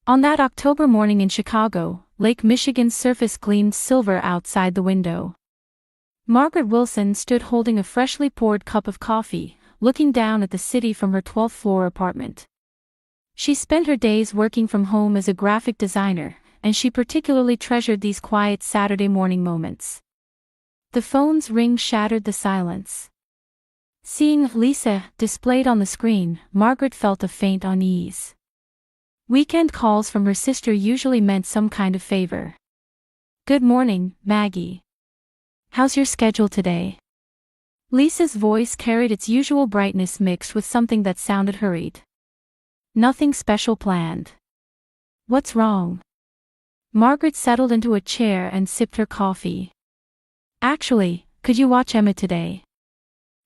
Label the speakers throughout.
Speaker 1: On that October morning in Chicago, Lake Michigan's surface gleamed silver outside the window. Margaret Wilson stood holding a freshly poured cup of coffee, looking down at the city from her 12th-floor apartment. She spent her days working from home as a graphic designer, and she particularly treasured these quiet Saturday morning moments. The phone's ring shattered the silence. Seeing Lisa displayed on the screen, Margaret felt a faint unease. Weekend calls from her sister usually meant some kind of favor. "Good morning, Maggie. How's your schedule today?" Lisa's voice carried its usual brightness mixed with something that sounded hurried. "Nothing special planned." "What's wrong?" Margaret settled into a chair and sipped her coffee. "Actually, could you watch Emma today?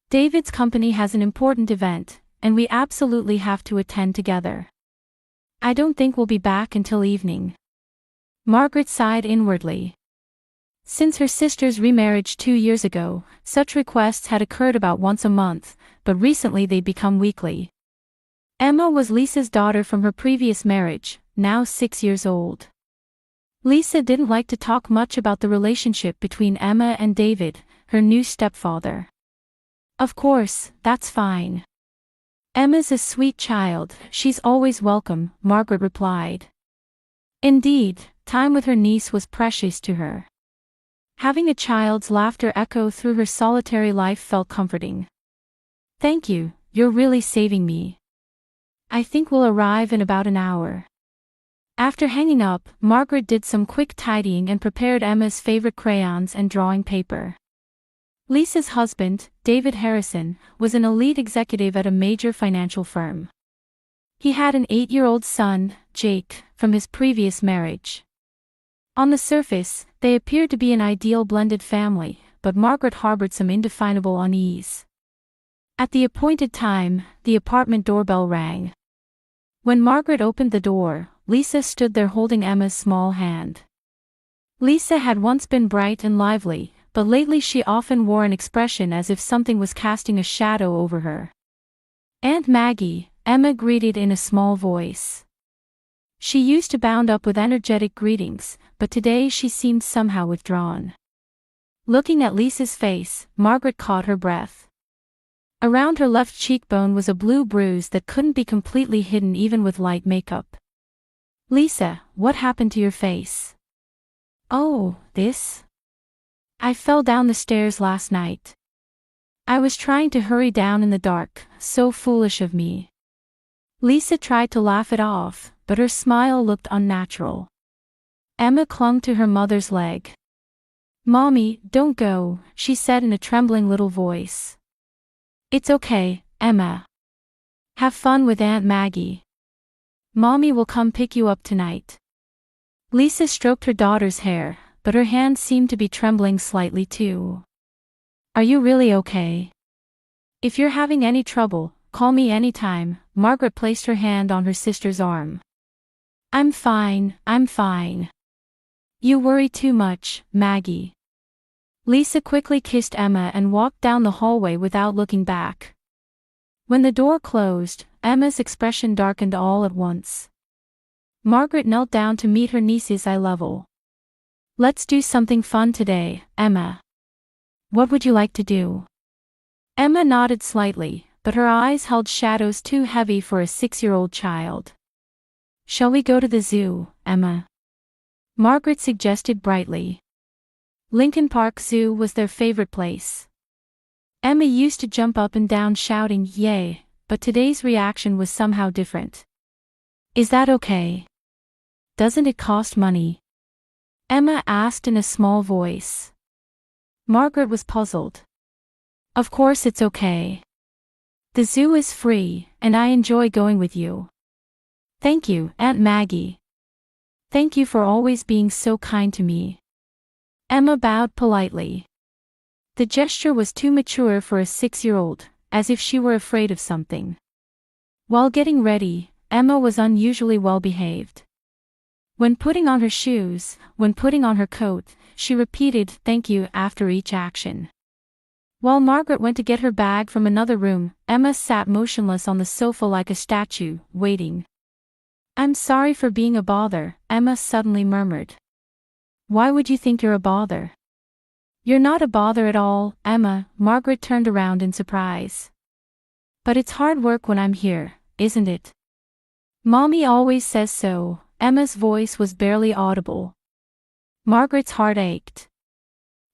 Speaker 1: David's company has an important event, and we absolutely have to attend together. I don't think we'll be back until evening." Margaret sighed inwardly. Since her sister's remarriage 2 years ago, such requests had occurred about once a month, but recently they'd become weekly. Emma was Lisa's daughter from her previous marriage, now 6 years old. Lisa didn't like to talk much about the relationship between Emma and David, her new stepfather. "Of course, that's fine. Emma's a sweet child, she's always welcome," Margaret replied. Indeed, time with her niece was precious to her. Having a child's laughter echo through her solitary life felt comforting. "Thank you, you're really saving me. I think we'll arrive in about an hour." After hanging up, Margaret did some quick tidying and prepared Emma's favorite crayons and drawing paper. Lisa's husband, David Harrison, was an elite executive at a major financial firm. He had an 8-year-old son, Jake, from his previous marriage. On the surface, they appeared to be an ideal blended family, but Margaret harbored some indefinable unease. At the appointed time, the apartment doorbell rang. When Margaret opened the door, Lisa stood there holding Emma's small hand. Lisa had once been bright and lively, but lately she often wore an expression as if something was casting a shadow over her. "Aunt Maggie," Emma greeted in a small voice. She used to bound up with energetic greetings, but today she seemed somehow withdrawn. Looking at Lisa's face, Margaret caught her breath. Around her left cheekbone was a blue bruise that couldn't be completely hidden even with light makeup. "Lisa, what happened to your face?" "Oh, this? I fell down the stairs last night. I was trying to hurry down in the dark, so foolish of me." Lisa tried to laugh it off, but her smile looked unnatural. Emma clung to her mother's leg. "Mommy, don't go," she said in a trembling little voice. "It's okay, Emma. Have fun with Aunt Maggie. Mommy will come pick you up tonight." Lisa stroked her daughter's hair, but her hand seemed to be trembling slightly too. "Are you really okay? If you're having any trouble, call me anytime." Margaret placed her hand on her sister's arm. I'm fine. You worry too much, Maggie." Lisa quickly kissed Emma and walked down the hallway without looking back. When the door closed, Emma's expression darkened all at once. Margaret knelt down to meet her niece's eye level. "Let's do something fun today, Emma. What would you like to do?" Emma nodded slightly, but her eyes held shadows too heavy for a 6-year-old child. "Shall we go to the zoo, Emma?" Margaret suggested brightly. Lincoln Park Zoo was their favorite place. Emma used to jump up and down shouting, "Yay," but today's reaction was somehow different. "Is that okay? Doesn't it cost money?" Emma asked in a small voice. Margaret was puzzled. "Of course it's okay. The zoo is free, and I enjoy going with you." "Thank you, Aunt Maggie. Thank you for always being so kind to me." Emma bowed politely. The gesture was too mature for a 6-year-old, as if she were afraid of something. While getting ready, Emma was unusually well behaved. When putting on her shoes, when putting on her coat, she repeated "thank you" after each action. While Margaret went to get her bag from another room, Emma sat motionless on the sofa like a statue, waiting. I'm sorry for being a bother, Emma suddenly murmured. Why would you think you're a bother? You're not a bother at all, Emma. Margaret turned around in surprise. But it's hard work when I'm here, isn't it? Mommy always says so. Emma's voice was barely audible. Margaret's heart ached.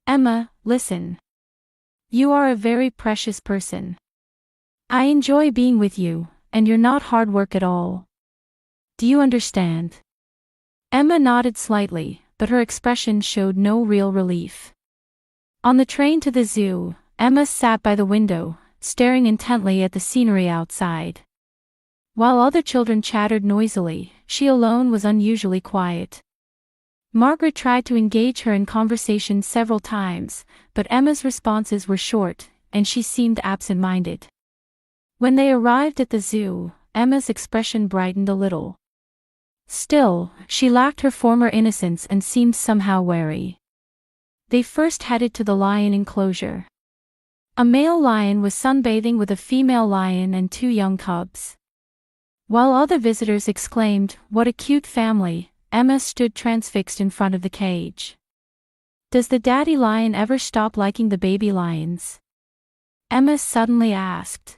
Speaker 1: Emma, listen. You are a very precious person. I enjoy being with you, and you're not hard work at all. Do you understand? Emma nodded slightly, but her expression showed no real relief. On the train to the zoo, Emma sat by the window, staring intently at the scenery outside. While other children chattered noisily, she alone was unusually quiet. Margaret tried to engage her in conversation several times, but Emma's responses were short, and she seemed absent-minded. When they arrived at the zoo, Emma's expression brightened a little. Still, she lacked her former innocence and seemed somehow wary. They first headed to the lion enclosure. A male lion was sunbathing with a female lion and two young cubs. While other visitors exclaimed, "What a cute family," Emma stood transfixed in front of the cage. Does the daddy lion ever stop liking the baby lions? Emma suddenly asked.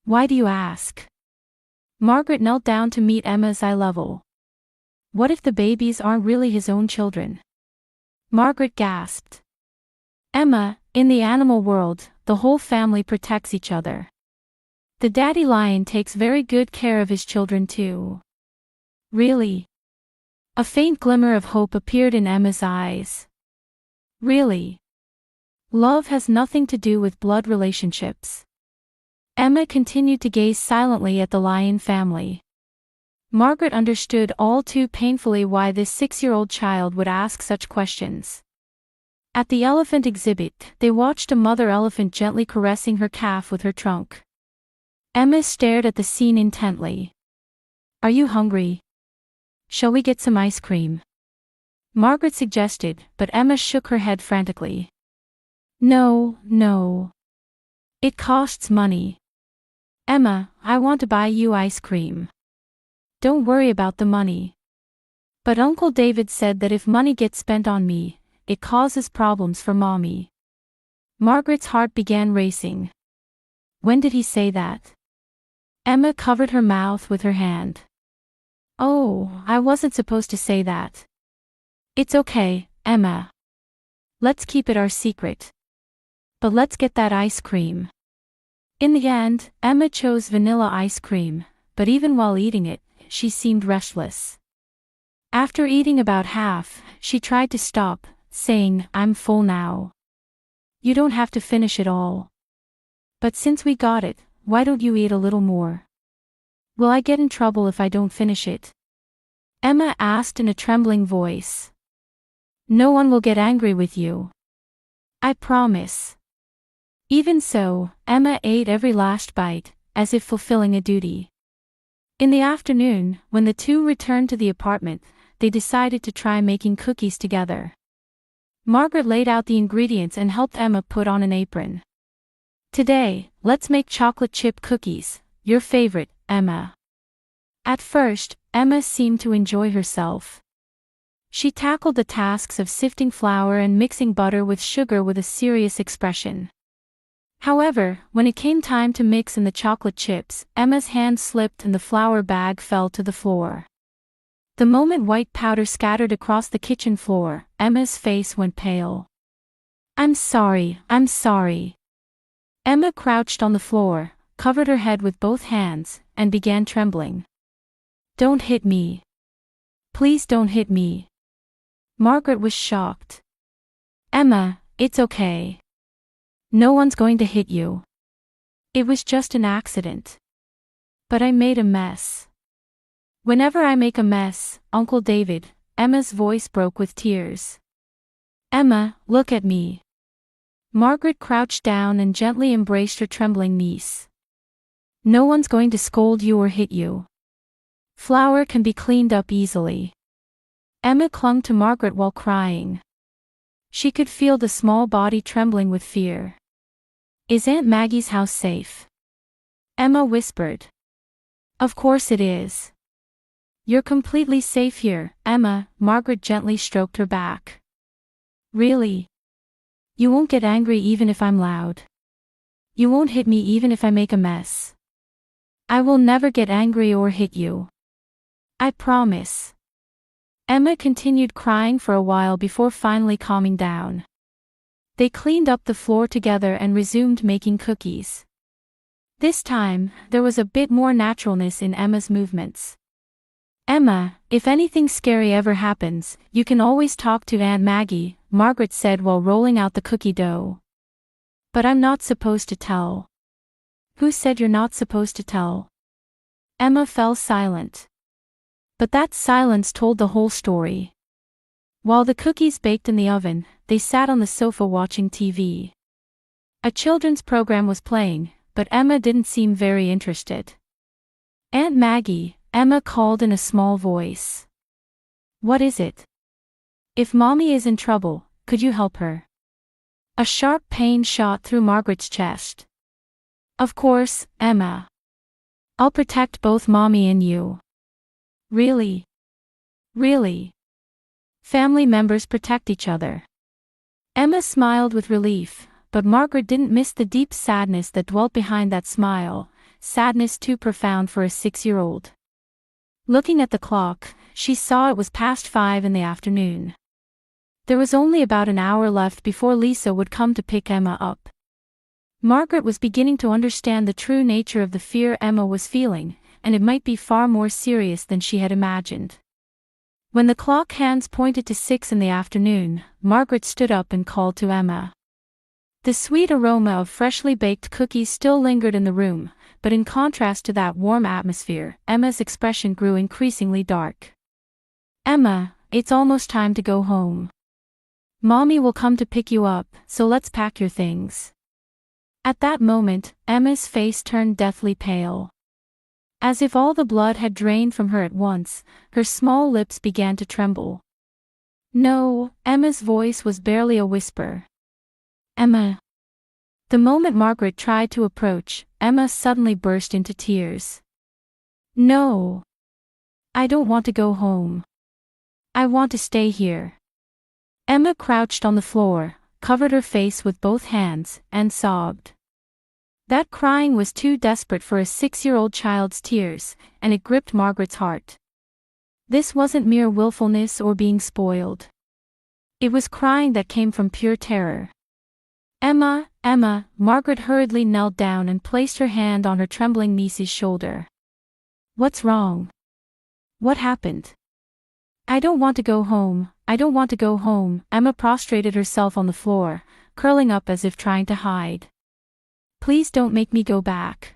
Speaker 1: Why do you ask? Margaret knelt down to meet Emma's eye level. What if the babies aren't really his own children? Margaret gasped. Emma, in the animal world, the whole family protects each other. The daddy lion takes very good care of his children too. Really? A faint glimmer of hope appeared in Emma's eyes. Really? Love has nothing to do with blood relationships. Emma continued to gaze silently at the lion family. Margaret understood all too painfully why this 6-year-old child would ask such questions. At the elephant exhibit, they watched a mother elephant gently caressing her calf with her trunk. Emma stared at the scene intently. Are you hungry? Shall we get some ice cream? Margaret suggested, but Emma shook her head frantically. No, no. It costs money. Emma, I want to buy you ice cream. Don't worry about the money. But Uncle David said that if money gets spent on me, it causes problems for Mommy. Margaret's heart began racing. When did he say that? Emma covered her mouth with her hand. Oh, I wasn't supposed to say that. It's okay, Emma. Let's keep it our secret. But let's get that ice cream. In the end, Emma chose vanilla ice cream, but even while eating it, she seemed restless. After eating about half, she tried to stop, saying, I'm full now. You don't have to finish it all. But since we got it, why don't you eat a little more? Will I get in trouble if I don't finish it? Emma asked in a trembling voice. No one will get angry with you. I promise. Even so, Emma ate every last bite, as if fulfilling a duty. In the afternoon, when the two returned to the apartment, they decided to try making cookies together. Margaret laid out the ingredients and helped Emma put on an apron. Today, let's make chocolate chip cookies, your favorite, Emma. At first, Emma seemed to enjoy herself. She tackled the tasks of sifting flour and mixing butter with sugar with a serious expression. However, when it came time to mix in the chocolate chips, Emma's hand slipped and the flour bag fell to the floor. The moment white powder scattered across the kitchen floor, Emma's face went pale. I'm sorry. Emma crouched on the floor, covered her head with both hands, and began trembling. Don't hit me. Please don't hit me. Margaret was shocked. Emma, it's okay. No one's going to hit you. It was just an accident. But I made a mess. Whenever I make a mess, Uncle David, Emma's voice broke with tears. Emma, look at me. Margaret crouched down and gently embraced her trembling niece. No one's going to scold you or hit you. Flour can be cleaned up easily. Emma clung to Margaret while crying. She could feel the small body trembling with fear. Is Aunt Maggie's house safe? Emma whispered. Of course it is. You're completely safe here, Emma. Margaret gently stroked her back. Really? You won't get angry even if I'm loud. You won't hit me even if I make a mess. I will never get angry or hit you. I promise. Emma continued crying for a while before finally calming down. They cleaned up the floor together and resumed making cookies. This time, there was a bit more naturalness in Emma's movements. Emma, if anything scary ever happens, you can always talk to Aunt Maggie, Margaret said while rolling out the cookie dough. But I'm not supposed to tell. Who said you're not supposed to tell? Emma fell silent. But that silence told the whole story. While the cookies baked in the oven, they sat on the sofa watching TV. A children's program was playing, but Emma didn't seem very interested. Aunt Maggie, Emma called in a small voice. What is it? If Mommy is in trouble, could you help her? A sharp pain shot through Margaret's chest. Of course, Emma. I'll protect both Mommy and you. Really? Really? Family members protect each other. Emma smiled with relief, but Margaret didn't miss the deep sadness that dwelt behind that smile, sadness too profound for a 6-year-old. Looking at the clock, she saw it was past 5 in the afternoon. There was only about an hour left before Lisa would come to pick Emma up. Margaret was beginning to understand the true nature of the fear Emma was feeling, and it might be far more serious than she had imagined. When the clock hands pointed to 6 in the afternoon, Margaret stood up and called to Emma. The sweet aroma of freshly baked cookies still lingered in the room, but in contrast to that warm atmosphere, Emma's expression grew increasingly dark. Emma, it's almost time to go home. Mommy will come to pick you up, so let's pack your things. At that moment, Emma's face turned deathly pale. As if all the blood had drained from her at once, her small lips began to tremble. No, Emma's voice was barely a whisper. Emma. The moment Margaret tried to approach, Emma suddenly burst into tears. No. I don't want to go home. I want to stay here. Emma crouched on the floor, covered her face with both hands, and sobbed. That crying was too desperate for a 6-year-old child's tears, and it gripped Margaret's heart. This wasn't mere willfulness or being spoiled. It was crying that came from pure terror. Emma, Emma, Margaret hurriedly knelt down and placed her hand on her trembling niece's shoulder. What's wrong? What happened? I don't want to go home, I don't want to go home. Emma prostrated herself on the floor, curling up as if trying to hide. Please don't make me go back.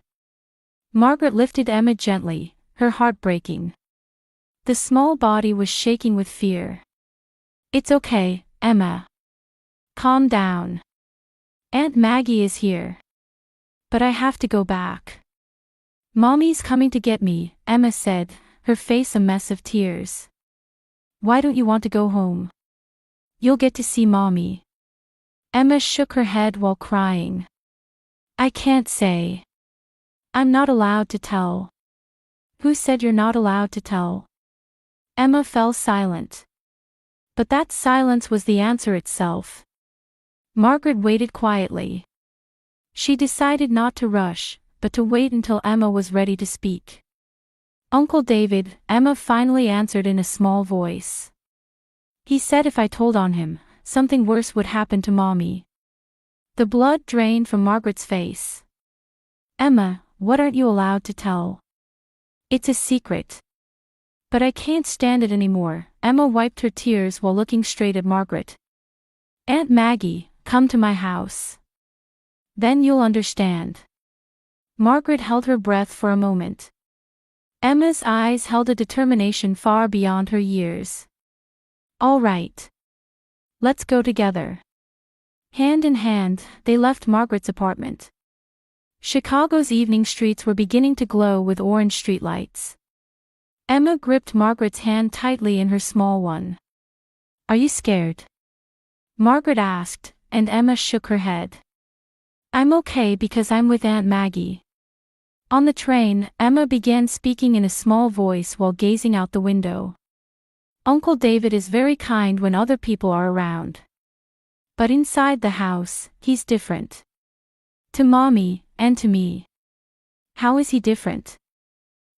Speaker 1: Margaret lifted Emma gently, her heart breaking. The small body was shaking with fear. It's okay, Emma. Calm down. Aunt Maggie is here. But I have to go back. Mommy's coming to get me, Emma said, her face a mess of tears. Why don't you want to go home? You'll get to see Mommy. Emma shook her head while crying. I can't say. I'm not allowed to tell. Who said you're not allowed to tell? Emma fell silent. But that silence was the answer itself. Margaret waited quietly. She decided not to rush, but to wait until Emma was ready to speak. Uncle David, Emma finally answered in a small voice. He said if I told on him, something worse would happen to Mommy. The blood drained from Margaret's face. Emma, what aren't you allowed to tell? It's a secret. But I can't stand it anymore. Emma wiped her tears while looking straight at Margaret. Aunt Maggie, come to my house. Then you'll understand. Margaret held her breath for a moment. Emma's eyes held a determination far beyond her years. All right. Let's go together. Hand in hand, they left Margaret's apartment. Chicago's evening streets were beginning to glow with orange streetlights. Emma gripped Margaret's hand tightly in her small one. Are you scared? Margaret asked, and Emma shook her head. I'm okay because I'm with Aunt Maggie. On the train, Emma began speaking in a small voice while gazing out the window. Uncle David is very kind when other people are around. But inside the house, he's different. To Mommy, and to me. How is he different?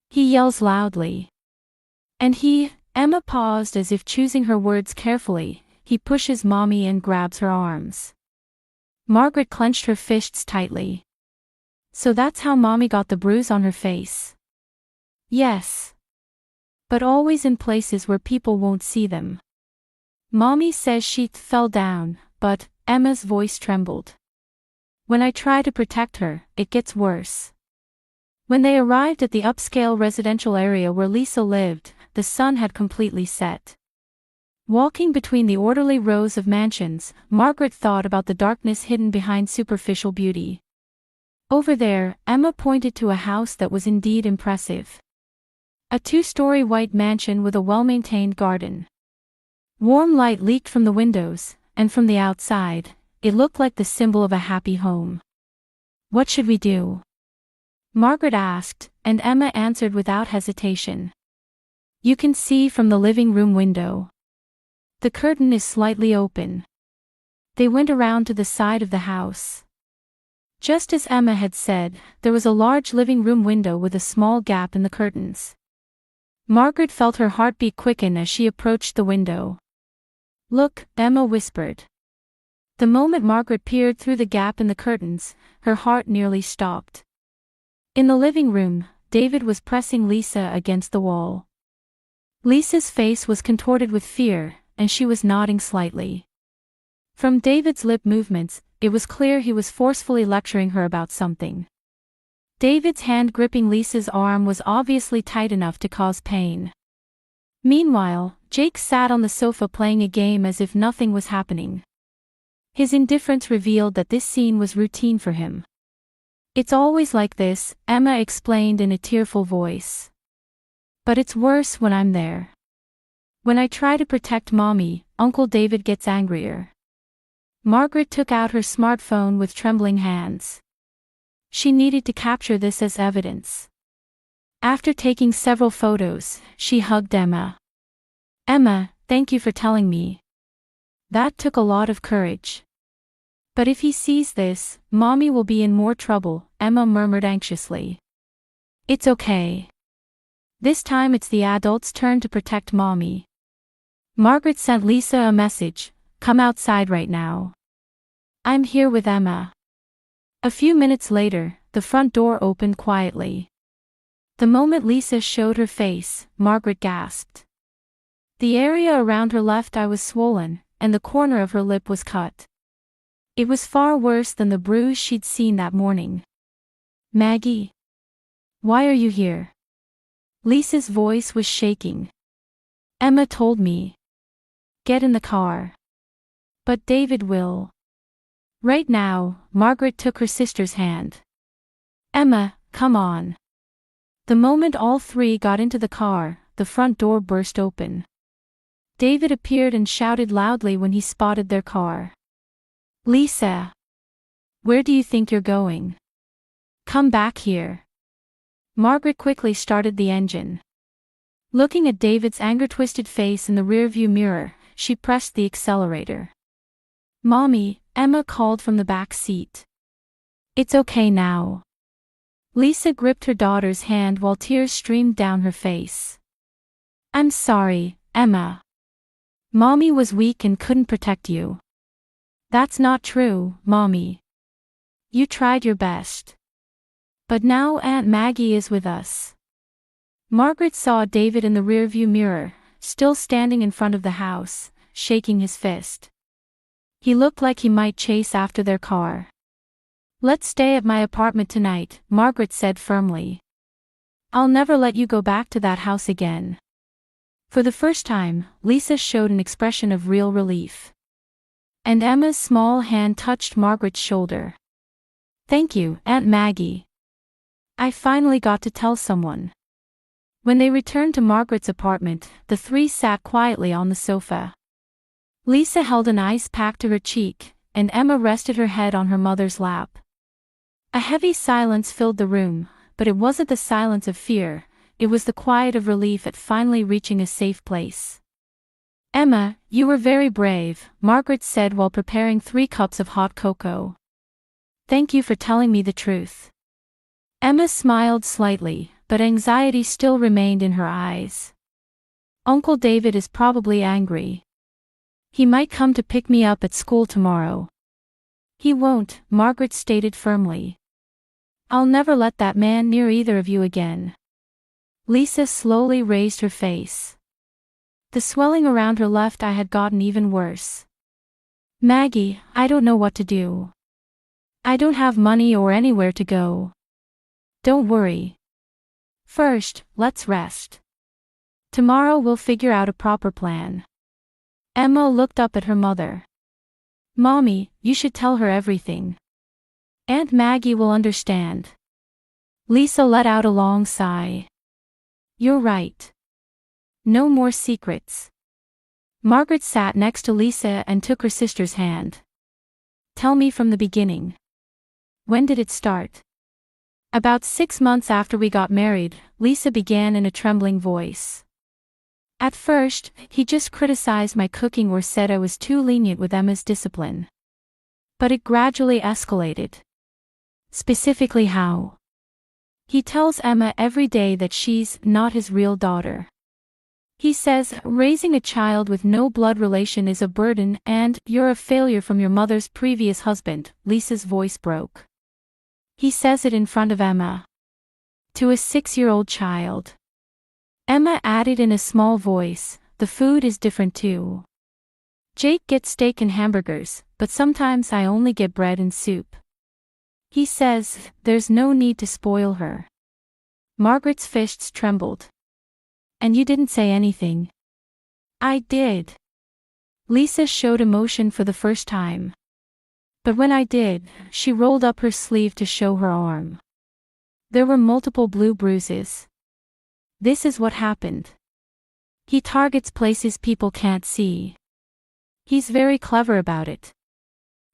Speaker 1: He yells loudly. And Emma paused as if choosing her words carefully. He pushes Mommy and grabs her arms. Margaret clenched her fists tightly. So that's how Mommy got the bruise on her face. Yes. But always in places where people won't see them. Mommy says she fell down, but Emma's voice trembled. When I try to protect her, it gets worse. When they arrived at the upscale residential area where Lisa lived, the sun had completely set. Walking between the orderly rows of mansions, Margaret thought about the darkness hidden behind superficial beauty. Over there, Emma pointed to a house that was indeed impressive. A 2-story white mansion with a well-maintained garden. Warm light leaked from the windows, and from the outside, it looked like the symbol of a happy home. What should we do? Margaret asked, and Emma answered without hesitation. You can see from the living room window. The curtain is slightly open. They went around to the side of the house. Just as Emma had said, there was a large living room window with a small gap in the curtains. Margaret felt her heartbeat quicken as she approached the window. Look, Emma whispered. The moment Margaret peered through the gap in the curtains, her heart nearly stopped. In the living room, David was pressing Lisa against the wall. Lisa's face was contorted with fear, and she was nodding slightly. From David's lip movements, it was clear he was forcefully lecturing her about something. David's hand gripping Lisa's arm was obviously tight enough to cause pain. Meanwhile, Jake sat on the sofa playing a game as if nothing was happening. His indifference revealed that this scene was routine for him. It's always like this, Emma explained in a tearful voice. But it's worse when I'm there. When I try to protect Mommy, Uncle David gets angrier. Margaret took out her smartphone with trembling hands. She needed to capture this as evidence. After taking several photos, she hugged Emma. Emma, thank you for telling me. That took a lot of courage. But if he sees this, Mommy will be in more trouble, Emma murmured anxiously. It's okay. This time it's the adults' turn to protect Mommy. Margaret sent Lisa a message, come outside right now. I'm here with Emma. A few minutes later, the front door opened quietly. The moment Lisa showed her face, Margaret gasped. The area around her left eye was swollen, and the corner of her lip was cut. It was far worse than the bruise she'd seen that morning. Maggie? Why are you here? Lisa's voice was shaking. Emma told me. Get in the car. But David will. Right now, Margaret took her sister's hand. Emma, come on. The moment all three got into the car, the front door burst open. David appeared and shouted loudly when he spotted their car. Lisa! Where do you think you're going? Come back here. Margaret quickly started the engine. Looking at David's anger-twisted face in the rearview mirror, she pressed the accelerator. Mommy, Emma called from the back seat. It's okay now. Lisa gripped her daughter's hand while tears streamed down her face. I'm sorry, Emma. Mommy was weak and couldn't protect you. That's not true, Mommy. You tried your best. But now Aunt Maggie is with us. Margaret saw David in the rearview mirror, still standing in front of the house, shaking his fist. He looked like he might chase after their car. Let's stay at my apartment tonight, Margaret said firmly. I'll never let you go back to that house again. For the first time, Lisa showed an expression of real relief. And Emma's small hand touched Margaret's shoulder. Thank you, Aunt Maggie. I finally got to tell someone. When they returned to Margaret's apartment, the three sat quietly on the sofa. Lisa held an ice pack to her cheek, and Emma rested her head on her mother's lap. A heavy silence filled the room, but it wasn't the silence of fear, it was the quiet of relief at finally reaching a safe place. "Emma, you were very brave," Margaret said while preparing 3 cups of hot cocoa. "Thank you for telling me the truth." Emma smiled slightly, but anxiety still remained in her eyes. "Uncle David is probably angry. He might come to pick me up at school tomorrow." "He won't," Margaret stated firmly. "I'll never let that man near either of you again." Lisa slowly raised her face. The swelling around her left eye had gotten even worse. "Maggie, I don't know what to do. I don't have money or anywhere to go." "Don't worry. First, let's rest. Tomorrow we'll figure out a proper plan." Emma looked up at her mother. "Mommy, you should tell her everything. Aunt Maggie will understand." Lisa let out a long sigh. "You're right. No more secrets." Margaret sat next to Lisa and took her sister's hand. "Tell me from the beginning. When did it start?" "About 6 months after we got married," Lisa began in a trembling voice. "At first, he just criticized my cooking or said I was too lenient with Emma's discipline. But it gradually escalated." "Specifically how?" "He tells Emma every day that she's not his real daughter. He says raising a child with no blood relation is a burden and you're a failure from your mother's previous husband." Lisa's voice broke. "He says it in front of Emma. To a 6-year-old child." Emma added in a small voice, "The food is different too. Jake gets steak and hamburgers, but sometimes I only get bread and soup. He says there's no need to spoil her." Margaret's fists trembled. "And you didn't say anything?" "I did." Lisa showed emotion for the first time. "But when I did," she rolled up her sleeve to show her arm. There were multiple blue bruises. "This is what happened. He targets places people can't see. He's very clever about it."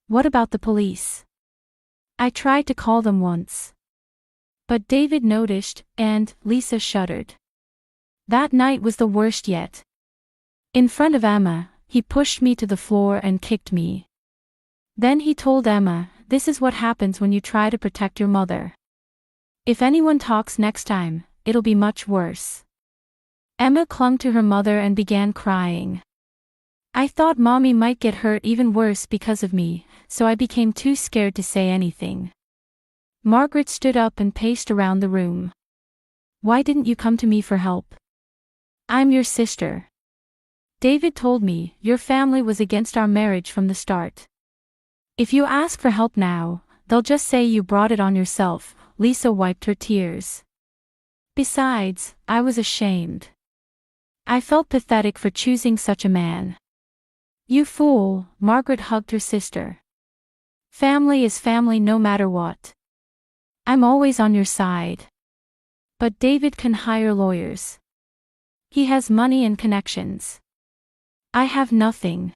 Speaker 1: "What about the police?" "I tried to call them once. But David noticed, and," Lisa shuddered. "That night was the worst yet. In front of Emma, he pushed me to the floor and kicked me. Then he told Emma, 'This is what happens when you try to protect your mother. If anyone talks next time, it'll be much worse.'" Emma clung to her mother and began crying. "I thought Mommy might get hurt even worse because of me, so I became too scared to say anything." Margaret stood up and paced around the room. "Why didn't you come to me for help? I'm your sister. David told me your family was against our marriage from the start. If you ask for help now, they'll just say you brought it on yourself." Lisa wiped her tears. "Besides, I was ashamed. I felt pathetic for choosing such a man." "You fool," Margaret hugged her sister. "Family is family no matter what. I'm always on your side. But David can hire lawyers. He has money and connections. I have nothing."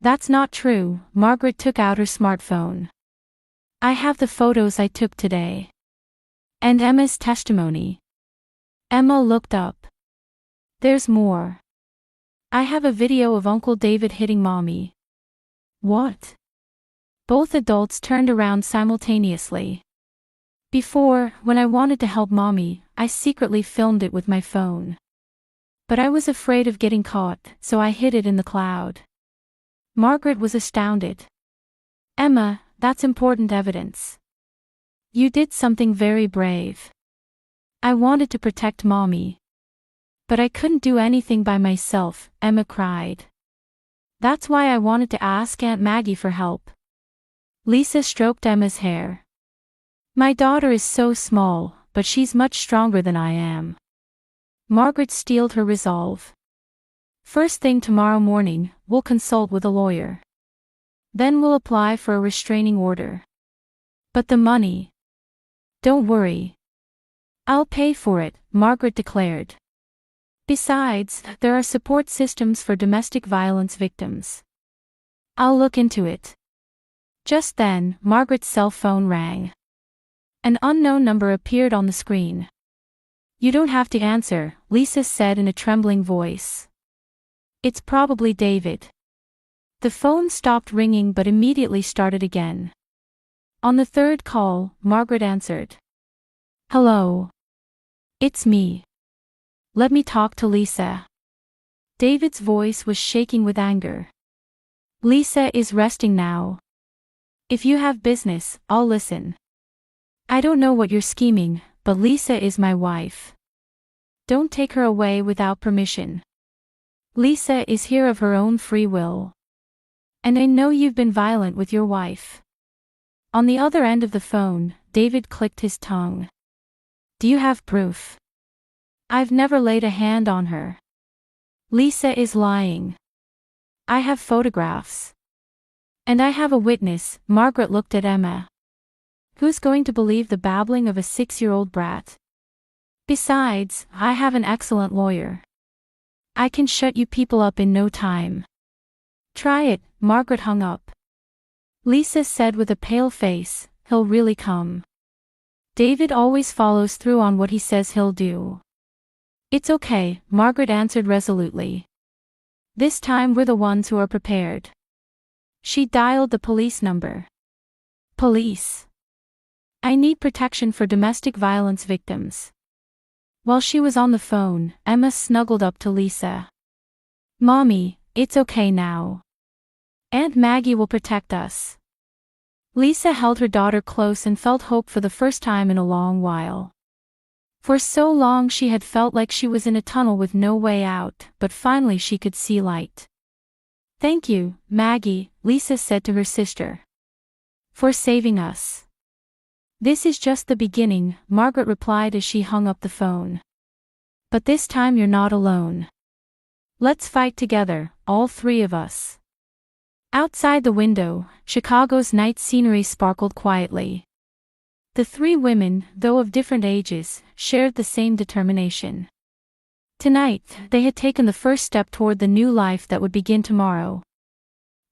Speaker 1: "That's not true." Margaret took out her smartphone. "I have the photos I took today. And Emma's testimony." Emma looked up. "There's more. I have a video of Uncle David hitting Mommy." "What?" Both adults turned around simultaneously. "Before, when I wanted to help Mommy, I secretly filmed it with my phone. But I was afraid of getting caught, so I hid it in the cloud." Margaret was astounded. "Emma, that's important evidence. You did something very brave." "I wanted to protect Mommy. But I couldn't do anything by myself," Emma cried. "That's why I wanted to ask Aunt Maggie for help." Lisa stroked Emma's hair. "My daughter is so small, but she's much stronger than I am." Margaret steeled her resolve. "First thing tomorrow morning, we'll consult with a lawyer. Then we'll apply for a restraining order. But the money—" "Don't worry. I'll pay for it," Margaret declared. "Besides, there are support systems for domestic violence victims. I'll look into it." Just then, Margaret's cell phone rang. An unknown number appeared on the screen. "You don't have to answer," Lisa said in a trembling voice. "It's probably David." The phone stopped ringing but immediately started again. On the third call, Margaret answered. "Hello. It's me. Let me talk to Lisa." David's voice was shaking with anger. "Lisa is resting now. If you have business, I'll listen. I don't know what you're scheming, but Lisa is my wife. Don't take her away without permission. Lisa is here of her own free will. And I know you've been violent with your wife." On the other end of the phone, David clicked his tongue. "Do you have proof?" "I've never laid a hand on her. Lisa is lying. I have photographs. And I have a witness." Margaret looked at Emma. "Who's going to believe the babbling of a 6-year-old brat? Besides, I have an excellent lawyer. I can shut you people up in no time." "Try it." Margaret hung up. Lisa said with a pale face, "He'll really come. David always follows through on what he says he'll do." "It's okay," Margaret answered resolutely. "This time we're the ones who are prepared." She dialed the police number. "Police. I need protection for domestic violence victims." While she was on the phone, Emma snuggled up to Lisa. "Mommy, it's okay now. Aunt Maggie will protect us." Lisa held her daughter close and felt hope for the first time in a long while. For so long she had felt like she was in a tunnel with no way out, but finally she could see light. "Thank you, Maggie," Lisa said to her sister. "For saving us." "This is just the beginning," Margaret replied as she hung up the phone. "But this time you're not alone. Let's fight together, all three of us." Outside the window, Chicago's night scenery sparkled quietly. The three women, though of different ages, shared the same determination. Tonight, they had taken the first step toward the new life that would begin tomorrow.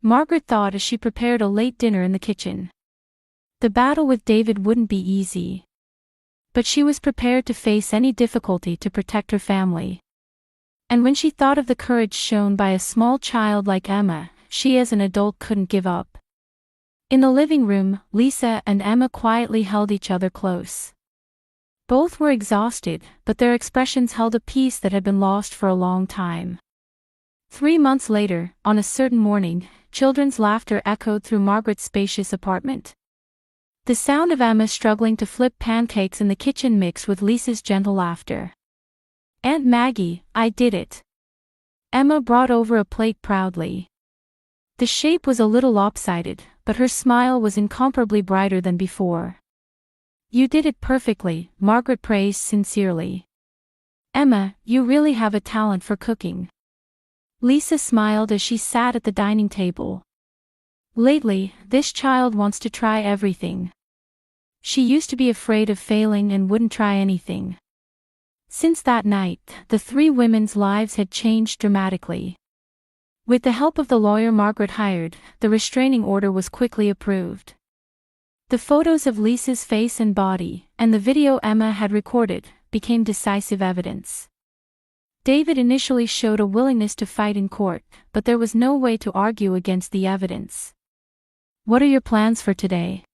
Speaker 1: Margaret thought as she prepared a late dinner in the kitchen. The battle with David wouldn't be easy. But she was prepared to face any difficulty to protect her family. And when she thought of the courage shown by a small child like Emma, she as an adult couldn't give up. In the living room, Lisa and Emma quietly held each other close. Both were exhausted, but their expressions held a peace that had been lost for a long time. 3 months later, on a certain morning, children's laughter echoed through Margaret's spacious apartment. The sound of Emma struggling to flip pancakes in the kitchen mixed with Lisa's gentle laughter. "Aunt Maggie, I did it." Emma brought over a plate proudly. The shape was a little lopsided, but her smile was incomparably brighter than before. "You did it perfectly," Margaret praised sincerely. "Emma, you really have a talent for cooking." Lisa smiled as she sat at the dining table. "Lately, this child wants to try everything. She used to be afraid of failing and wouldn't try anything." Since that night, the three women's lives had changed dramatically. With the help of the lawyer Margaret hired, the restraining order was quickly approved. The photos of Lisa's face and body, and the video Emma had recorded, became decisive evidence. David initially showed a willingness to fight in court, but there was no way to argue against the evidence. "What are your plans for today?"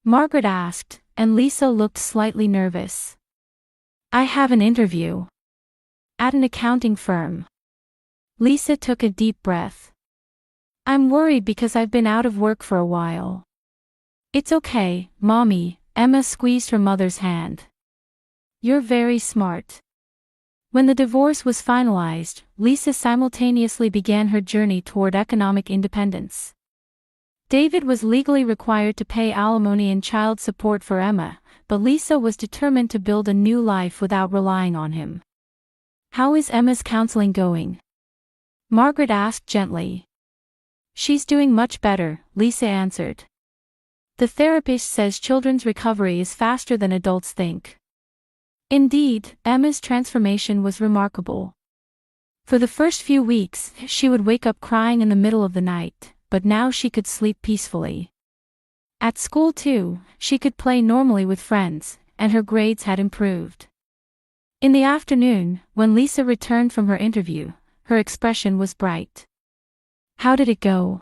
Speaker 1: Margaret asked, and Lisa looked slightly nervous. "I have an interview. At an accounting firm." Lisa took a deep breath. "I'm worried because I've been out of work for a while." "It's okay, Mommy," Emma squeezed her mother's hand. "You're very smart." When the divorce was finalized, Lisa simultaneously began her journey toward economic independence. David was legally required to pay alimony and child support for Emma, but Lisa was determined to build a new life without relying on him. "How is Emma's counseling going?" Margaret asked gently. "She's doing much better," Lisa answered. "The therapist says children's recovery is faster than adults think." Indeed, Emma's transformation was remarkable. For the first few weeks, she would wake up crying in the middle of the night, but now she could sleep peacefully. At school too, she could play normally with friends, and her grades had improved. In the afternoon, when Lisa returned from her interview, her expression was bright. "How did it go?"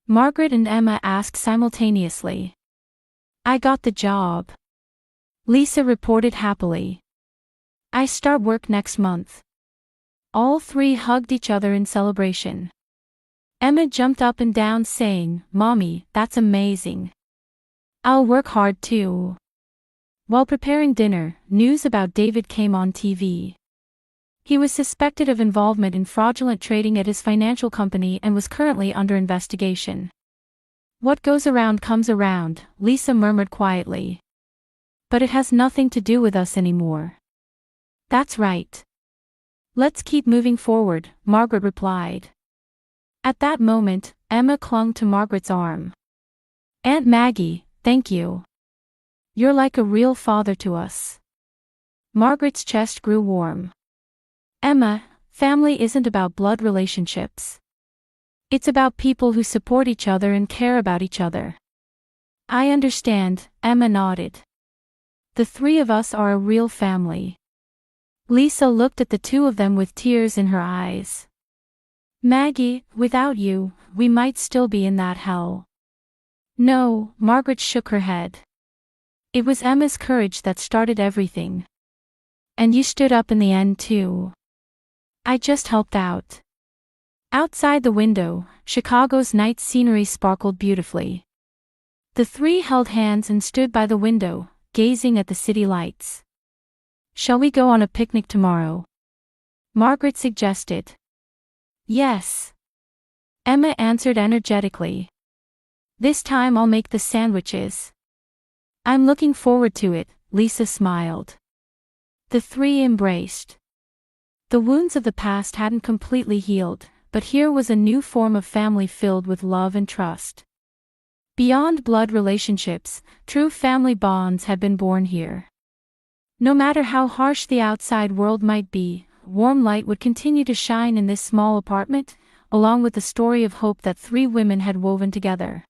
Speaker 1: Margaret and Emma asked simultaneously. "I got the job," Lisa reported happily. "I start work next month." All three hugged each other in celebration. Emma jumped up and down saying, "Mommy, that's amazing. I'll work hard too." While preparing dinner, news about David came on TV. He was suspected of involvement in fraudulent trading at his financial company and was currently under investigation. "What goes around comes around," Lisa murmured quietly. "But it has nothing to do with us anymore." "That's right. Let's keep moving forward," Margaret replied. At that moment, Emma clung to Margaret's arm. "Aunt Maggie, thank you. You're like a real father to us." Margaret's chest grew warm. "Emma, family isn't about blood relationships. It's about people who support each other and care about each other." "I understand," Emma nodded. "The three of us are a real family." Lisa looked at the two of them with tears in her eyes. "Maggie, without you, we might still be in that hell." "No," Margaret shook her head. "It was Emma's courage that started everything. And you stood up in the end too. I just helped out." Outside the window, Chicago's night scenery sparkled beautifully. The three held hands and stood by the window, gazing at the city lights. "Shall we go on a picnic tomorrow?" Margaret suggested. "Yes," Emma answered energetically. "This time I'll make the sandwiches." "I'm looking forward to it," Lisa smiled. The three embraced. The wounds of the past hadn't completely healed, but here was a new form of family filled with love and trust. Beyond blood relationships, true family bonds had been born here. No matter how harsh the outside world might be, warm light would continue to shine in this small apartment, along with the story of hope that three women had woven together.